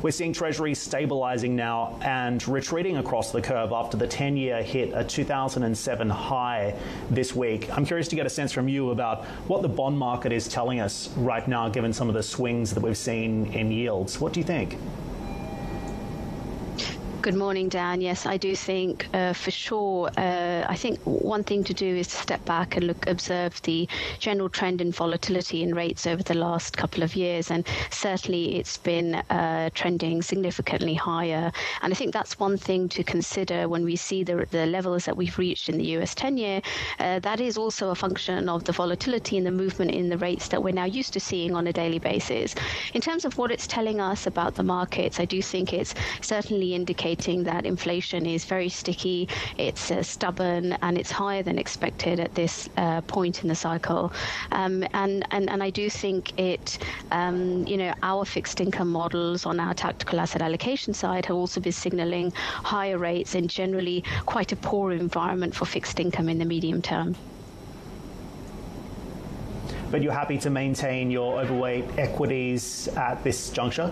We're seeing Treasuries stabilizing now and retreating across the curve after the 10-year hit a 2007 high this week. I'm curious to get a sense from you about what the bond market is telling us right now, given some of the swings that we've seen in yields. What do you think? Good morning, Dan. Yes, I do think for sure. I think one thing to do is to step back and observe the general trend in volatility in rates over the last couple of years. And certainly it's been trending significantly higher. And I think that's one thing to consider when we see the levels that we've reached in the US 10-year. That is also a function of the volatility and the movement in the rates that we're now used to seeing on a daily basis. In terms of what it's telling us about the markets, I do think it's certainly indicating that inflation is very sticky, it's stubborn, and it's higher than expected at this point in the cycle. And I do think it, our fixed income models on our tactical asset allocation side have also been signaling higher rates and generally quite a poor environment for fixed income in the medium term. But you're happy to maintain your overweight equities at this juncture?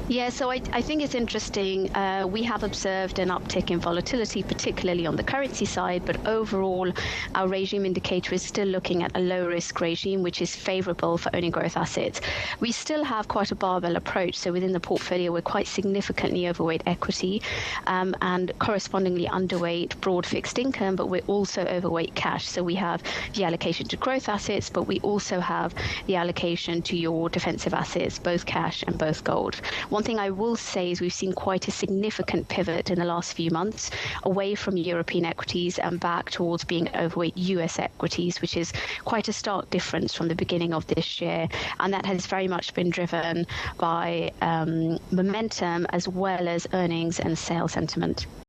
Yeah, so I think it's interesting. We have observed an uptick in volatility, particularly on the currency side, but overall, our regime indicator is still looking at a low-risk regime, which is favorable for owning growth assets. We still have quite a barbell approach, so within the portfolio, we're quite significantly overweight equity and correspondingly underweight broad fixed income, but we're also overweight cash. So we have the allocation to growth assets, but we also have the allocation to your defensive assets, both cash and both gold. One thing I will say is we've seen quite a significant pivot in the last few months away from European equities and back towards being overweight US equities, which is quite a stark difference from the beginning of this year. And that has very much been driven by momentum as well as earnings and sales sentiment.